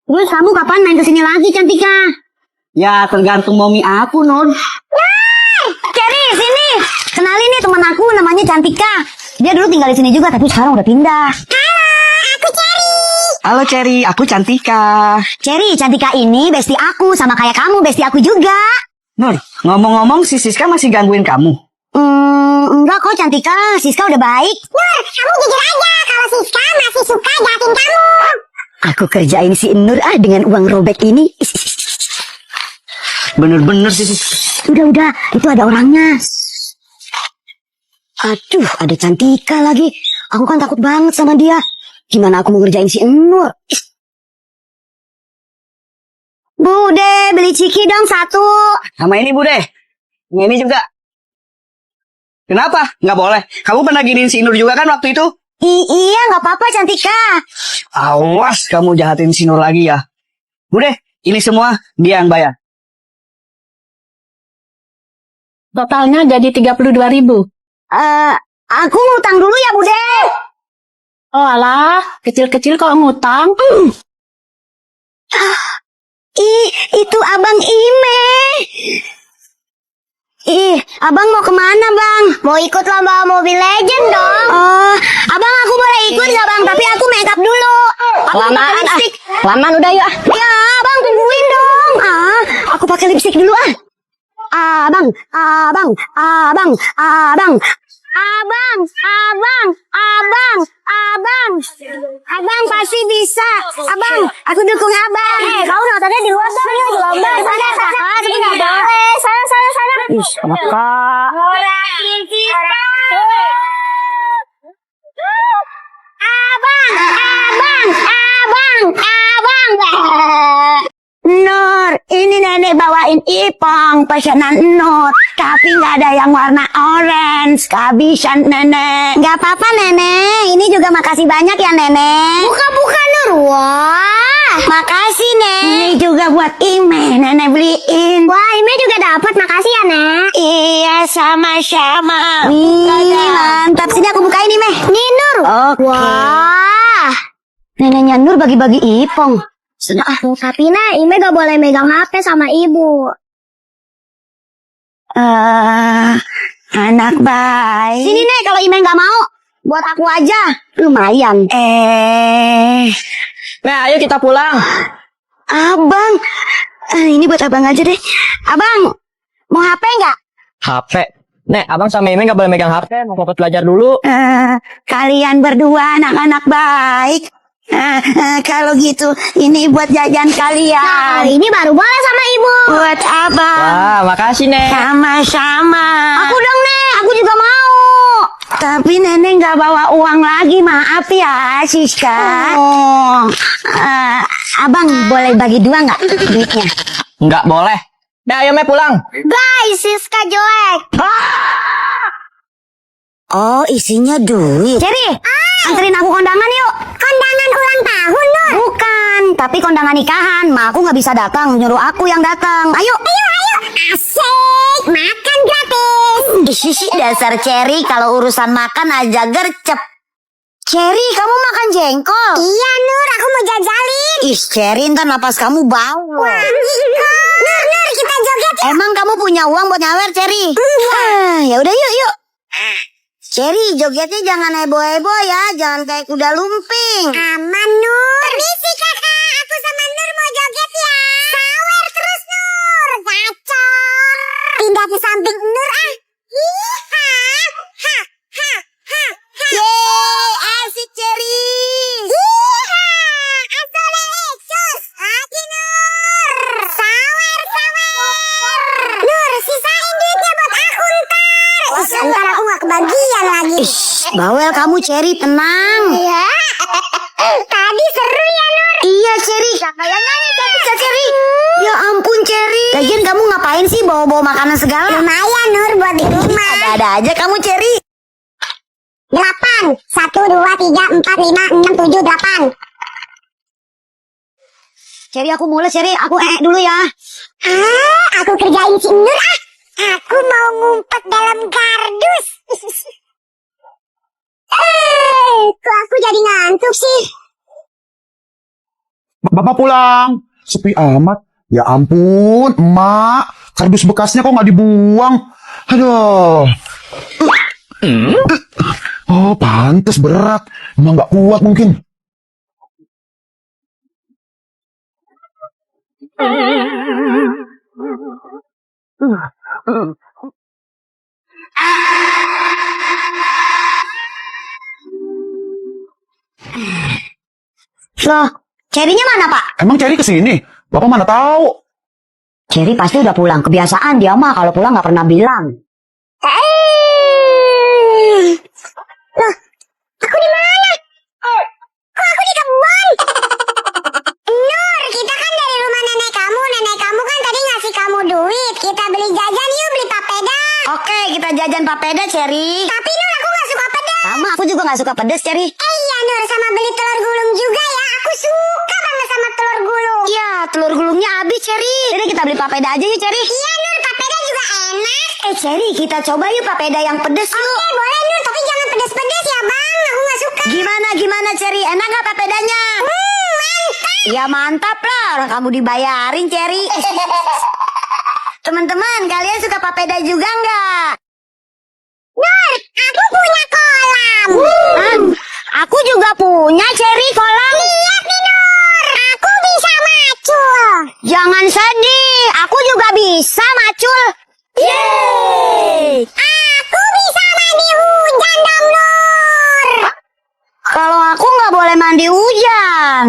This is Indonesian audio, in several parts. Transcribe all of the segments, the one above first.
Terus kamu kapan main kesini lagi, Cantika? Ya tergantung mami aku, Nur. Cherry, sini. Kenalin nih teman aku, namanya Cantika. Dia dulu tinggal di sini juga, tapi sekarang udah pindah. Halo Cherry, aku Cantika. Cherry, Cantika ini bestie aku, sama kayak kamu, bestie aku juga. Nur, ngomong-ngomong si Siska masih gangguin kamu? Enggak kok Cantika, Siska udah baik. Nur, kamu jujur aja kalau Siska masih suka jahatin kamu. Aku kerjain si Nur dengan uang robek ini. Bener-bener sih. Udah, itu ada orangnya. Aduh, ada Cantika lagi. Aku kan takut banget sama dia. Gimana aku mau ngerjain si Nur? Bude, beli ciki dong satu. Sama ini Bude. Ini juga. Kenapa? Nggak boleh. Kamu pernah giniin si Nur juga kan waktu itu? Iya, nggak apa-apa Cantika. Awas kamu jahatin si Nur lagi ya. Bude, ini semua dia yang bayar. Totalnya jadi 32.000. Aku ngutang dulu ya Bude. Oh alah, kecil-kecil kok ngutang. Itu Abang Ime. Abang mau kemana Bang? Mau ikut lomba Mobile Legend dong. Oh, Abang aku boleh ikut nggak Bang? Tapi aku make up dulu. Aku pakai lipstick. Kelamaan udah yuk. Ya Abang tungguin dong. Aku pakai lipstick dulu Abang pasti bisa. Abang, aku dukung Abang. Kamu nontonnya di luar dong, yuk di lomba. Sana. Tapi nggak boleh. Sana. Ih, Kak. Nur, ini nenek bawain ipong pesanan Nur, tapi nggak ada yang warna orange. Kehabisan nenek. Nggak apa-apa nenek, ini juga makasih banyak ya nenek. Buka Nur. Wah. Makasih nek. Ini juga buat Ime, nenek beliin. Wah, Ime juga dapat. Makasih ya, Nek. Iya sama-sama. Nih mantap, sini aku bukain Ime. Nih, Nur. Oke. Wah. Neneknya Nur bagi-bagi ipong. Tapi Nek, Ime gak boleh megang HP sama ibu. Anak baik. Sini Nek, kalau Ime gak mau, buat aku aja. Lumayan. Nah, ayo kita pulang. Abang, ini buat abang aja deh. Abang, mau HP nggak? HP. Nek, abang sama Ime gak boleh megang HP. Mau fokus belajar dulu. Kalian berdua anak-anak baik. Kalau gitu, ini buat jajan kalian. Ini baru boleh sama ibu. Buat abang. Wah, makasih Nek. Sama-sama. Aku dong Nek, aku juga mau. Tapi nenek nggak bawa uang lagi, maaf ya Siska. Abang boleh bagi dua nggak duitnya? Nggak boleh. Nah, ayo Me pulang. Guys, Siska jelek. Oh, isinya duit. Cherry, Anterin aku kondangan yuk. kondangan ulang tahun Nur. Bukan, tapi kondangan nikahan. Ma aku nggak bisa datang, nyuruh aku yang datang. Ayo. Asik, makan gratis. Ih, dasar Cherry, kalau urusan makan aja gercep. Cherry, kamu makan jengkol? Iya Nur, aku mau jajalin. Ih, Cherry, ntar napas kamu bau. Nur, kita joget. Emang kamu punya uang buat nyawer, Cherry? Ya udah yuk. Cherry, jogetnya jangan heboh-heboh ya, jangan kayak kuda lumping. Aman Nur. Permisi kakak, aku sama Nur mau joget ya. Sawer terus Nur, gacor. Pindah ke samping Nur Yeay, asik Cherry. Assalamualaikum. Aki Nur. Sawer. Nur, sisain duitnya buat aku ntar. Ntar aku gak kebagian lagi. Bawel kamu, Cherry, tenang. Ya. Tadi seru ya Nur. Iya, Cherry, kakak yang nyanyi cantik Cherry. Ya ampun, Cherry. Lagian kamu ngapain sih bawa-bawa makanan segala? Lumayan Nur buat di rumah. Ada aja kamu, Cherry. 8. 1, 2, 3, 4, 5, 6, 7, 8. Cherry, aku mulai, Cherry. Aku dulu ya. Aku kerjain si Nur Aku mau ngumpet dalam kardus. Kok aku jadi ngantuk sih? Bapak pulang. Sepi amat. Ya ampun, emak. Kardus bekasnya kok nggak dibuang? Aduh. Oh, pantes berat. Emang nggak kuat mungkin. Loh, Cherry-nya mana, Pak? Emang Cherry kesini? Bapak mana tahu? Cherry pasti udah pulang. Kebiasaan dia mah kalau pulang nggak pernah bilang. Loh, aku di mana? Kok aku di kebun? Nur, kita kan dari rumah nenek kamu. Nenek kamu kan tadi ngasih kamu duit. Kita beli jajan yuk, beli papeda. Oke, kita jajan papeda, Cherry. Tapi Nur, aku gak suka pedas. Sama, aku juga nggak suka pedes, Cherry. Iya Nur, sama beli telur gulung juga ya. Aku suka banget sama telur gulung. Iya, telur gulungnya habis, Cherry. Jadi kita beli papeda aja yuk, Cherry. Iya Nur, papeda juga enak. Cherry, kita coba yuk papeda yang pedes yuk. Oke, boleh Nur, tapi jangan pedas-pedas ya bang. Aku gak suka. Gimana, Cherry? Enak nggak papedanya? Mantap. Ya mantap lah, orang kamu dibayarin, Cherry. Teman-teman, kalian suka papeda juga nggak? Nur, aku punya kolam. Aku juga punya, Cherry, kolam. Lihat nih Nur, aku bisa macul. Jangan sedih, aku juga bisa macul. Yeay! Aku bisa mandi hujan dong Nur. Kalau aku nggak boleh mandi hujan.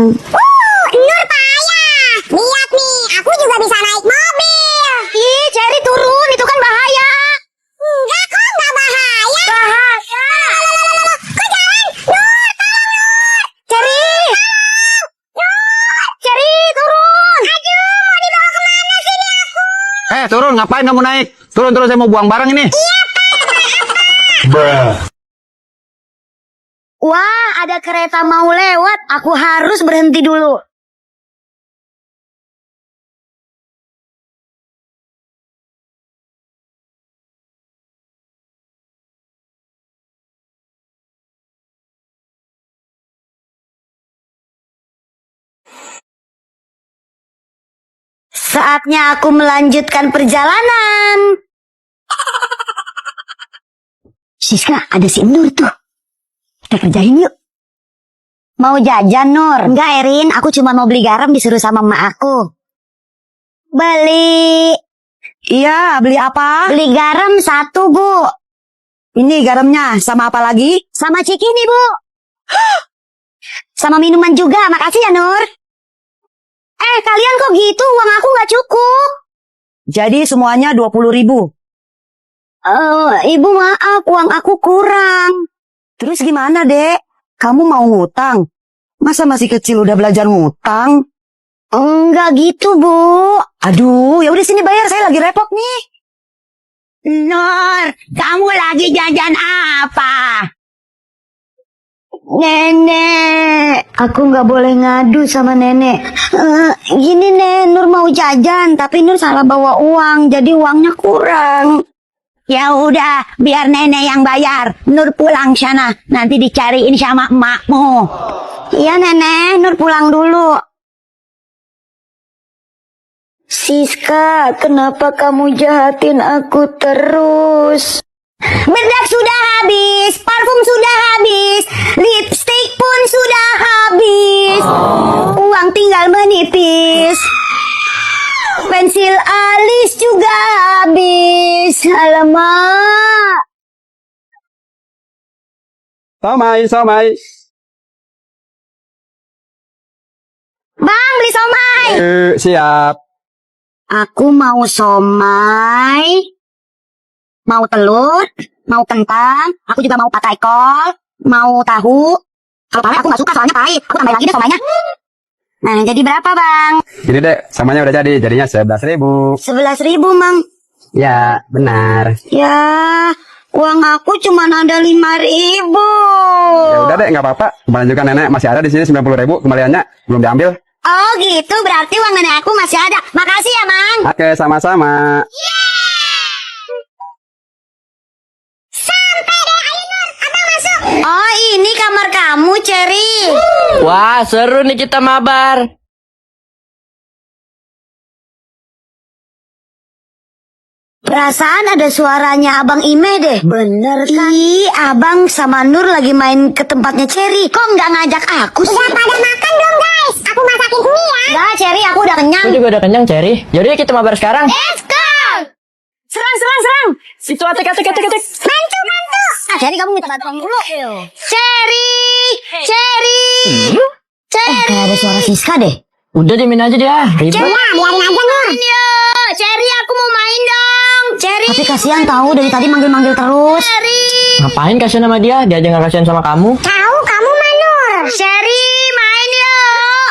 Nur payah. Lihat nih, aku juga bisa naik mobil. Ih, Cherry turun, itu kan bahaya. Enggak kok, enggak bahaya. Bahaya. Kok jalan? Nur, tolong Nur. Cherry! Cherry, turun! Aduh, mau dibawa kemana sih ini aku? Turun, ngapain kamu naik? Turun, saya mau buang barang ini. Wah, ada kereta mau lewat. Aku harus berhenti dulu. Saatnya aku melanjutkan perjalanan. Siska, ada si Nur tuh. Kita kerjain yuk. Mau jajan, Nur? Enggak, Erin. Aku cuma mau beli garam disuruh sama emak aku. Beli. Iya, beli apa? Beli garam 1, Bu. Ini garamnya. Sama apa lagi? Sama cikini, Bu. Sama minuman juga. Makasih ya, Nur. Kalian kok gitu? Uang aku nggak cukup. Jadi semuanya 20.000. Ibu maaf, uang aku kurang. Terus gimana, Dek? Kamu mau ngutang? Masa masih kecil udah belajar ngutang? Enggak gitu, Bu. Aduh, ya udah sini bayar, saya lagi repot nih. Nur, kamu lagi jajan apa? Nenek, aku nggak boleh ngadu sama nenek. Gini, Nek, Nur mau jajan, tapi Nur salah bawa uang, jadi uangnya kurang. Ya udah, biar nenek yang bayar. Nur pulang sana, nanti dicariin sama emakmu. Iya, Nenek, Nur pulang dulu. Siska, kenapa kamu jahatin aku terus? Bedak sudah habis, parfum sudah habis, lipstick pun sudah habis. Uang tinggal menipis. Pensil alis juga habis. Alamak. Somai. Bang, beli somai. Siap. Aku mau somai, mau telur, mau kentang, aku juga mau pakai kol, mau tahu. Kalau pahit aku nggak suka soalnya pahit. Aku tambahin lagi deh somainya. Nah, jadi berapa, Bang? Gini dek, samanya udah jadi, jadinya 11.000. 11.000, Mang. Ya, benar. Ya, uang aku cuma ada 5.000. Ya udah dek, nggak apa-apa. Kembalian juga nenek masih ada di sini 90.000 kembaliannya belum diambil. Oh gitu, berarti uang nenek aku masih ada. Makasih ya, Mang. Oke, sama-sama. Sampai deh, ayo Nur, abang masuk. Oh, ini kamar kamu, Cherry. Wah, seru nih kita mabar. Perasaan ada suaranya Abang Ime deh. Bener kan? Ih, Abang sama Nur lagi main ke tempatnya Cherry. Kok nggak ngajak aku sih? Udah pada makan dong guys. Aku masakin mie ya. Enggak, Cherry, aku udah kenyang. Aku juga udah kenyang, Cherry. Yaudah kita mabar sekarang. Let's go! Serang! Situ atik. Bantu. Ah, Cherry, kamu minta bantuan dulu. Cherry! Kayak ada suara Siska deh. Udah diemin aja dia. Ribet. Ya biarin aja Nur. Cherry, aku mau main dong. Cherry. Tapi kasihan tahu dari tadi manggil-manggil terus. Cherry. Ngapain kasihan sama dia? Dia aja gak kasihan sama kamu. Tahu kamu mah Nur. Cherry, main yuk.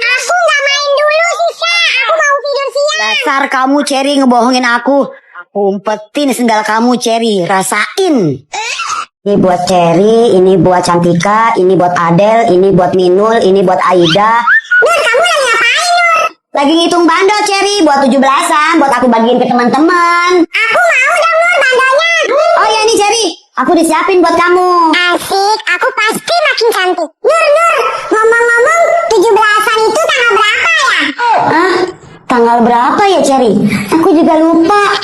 Aku nggak main dulu Sisa. Aku mau tidur siang. Dasar kamu, Cherry, ngebohongin aku. Aku umpetin sendal kamu, Cherry. Rasain. Ini buat Cherry, ini buat Cantika, ini buat Adel, ini buat Minul, ini buat Aida. Nur kamu lagi ngapain Nur? Lagi ngitung bandel, Cherry, buat 17-an, buat aku bagiin ke teman-teman. Aku mau dong Nur bandelnya. Oh ya nih, Cherry, aku disiapin buat kamu. Asik, aku pasti makin cantik. Nur, ngomong-ngomong 17-an itu tanggal berapa ya? Hah? Tanggal berapa ya, Cherry? Aku juga lupa.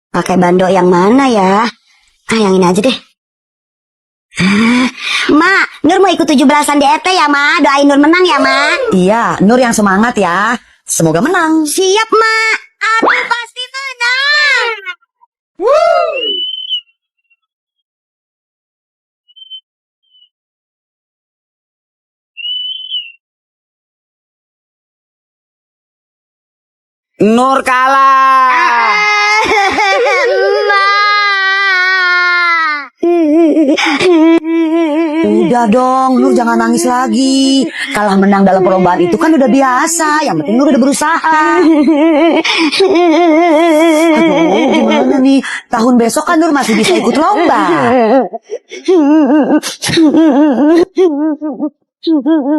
Pakai bandok yang mana ya? Yang ini aja deh. Ma, Nur mau ikut 17-an di ET ya, Ma? Doain Nur menang ya, Ma? Iya, Nur yang semangat ya. Semoga menang. Siap, Ma. Aku pasti menang. Nur kalah. Udah dong, Nur jangan nangis lagi. Kalah menang dalam perlombaan itu kan udah biasa. Yang penting Nur udah berusaha. Aduh, gimana nih? Tahun besok kan Nur masih bisa ikut lomba.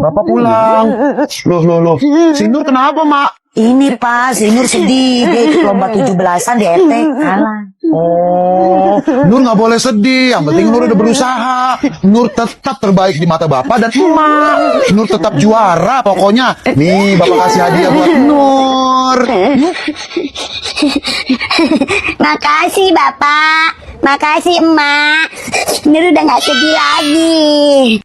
Bapak pulang. Loh. Si Nur kenapa, Mak? Ini Pak, si Nur sedih. Dia ikut lomba 17-an di ET. Kalah. Oh, Nur nggak boleh sedih. Yang penting Nur udah berusaha. Nur tetap terbaik di mata Bapak dan Emak. Nur tetap juara pokoknya. Nih, Bapak kasih hadiah buat Nur. Makasih, Bapak. Makasih, Emak. Nur udah gak sedih lagi.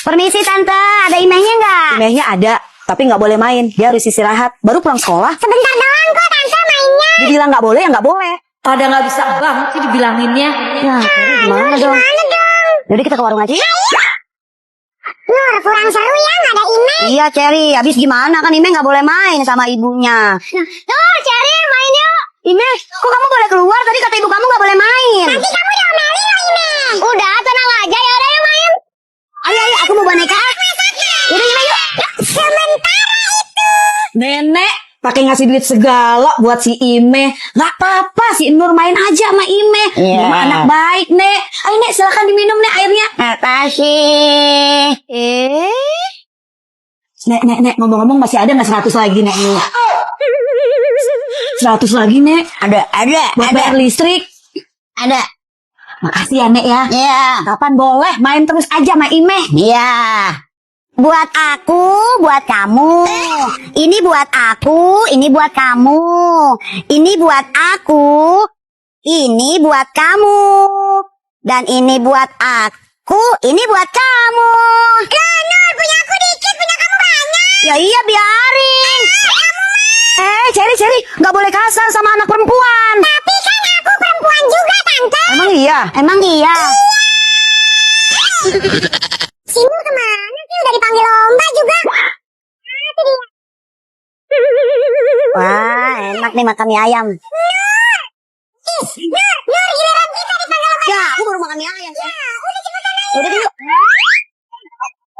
Permisi, Tante. Ada emailnya nggak? Emailnya ada, tapi nggak boleh main. Dia harus istirahat. Baru pulang sekolah. Sebentar doang kok Tante mainnya. Dibilang nggak boleh, ya nggak boleh. Pada nggak bisa banget sih dibilanginnya. Ya, jadi gimana dong? Gimana dong? Jadi kita ke warung aja. Nur, kurang seru ya nggak ada email. Iya, Cherry. Habis gimana? Kan Ime nggak boleh main sama ibunya. Nur, Cherry main yuk. Ime, kok kamu boleh keluar? Tadi kata ibu kamu nggak boleh main. Nanti kamu diomelin loh email. Udah, tenang aja. Ya udah, yuk main. Ayo, aku mau boneka. Yaudah, Ime, yuk. Sementara itu. Nenek pakai ngasih duit segala buat si Ime. Nggak apa-apa, si Nur main aja sama Ime. Iya. Ime anak baik, Nek. Ayo, Nek, silakan diminum, Nek, airnya. Makasih. Nek, ngomong-ngomong masih ada nggak 100 lagi, Nek? 100 lagi, Nek. Ada. Buat bayar listrik. Ada. Makasih ya, Nek, ya. Iya. Kapan boleh main terus aja sama Ime. Iya. Buat aku, buat kamu. Ini buat aku, ini buat kamu. Ini buat aku, ini buat kamu. Dan ini buat aku, ini buat kamu. Nur, punya aku dikit, punya kamu banyak. Ya iya, biarin. Cherry, nggak boleh kasar sama anak perempuan. Tapi kan aku perempuan juga Tante. Emang iya? Emang iya. Si Nur kemana sih? Udah dipanggil lomba juga. Itu dia. Wah, enak nih makan mie ayam. Nur, giliran kita dipanggil lomba. Ya, aku baru makan mie ayam. Ya, udah cepetan ayo. Udah yuk.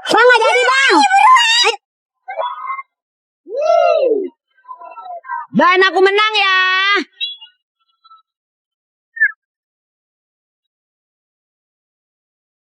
Bang, nggak jadi, Bang. Ayo. Doain aku menang ya.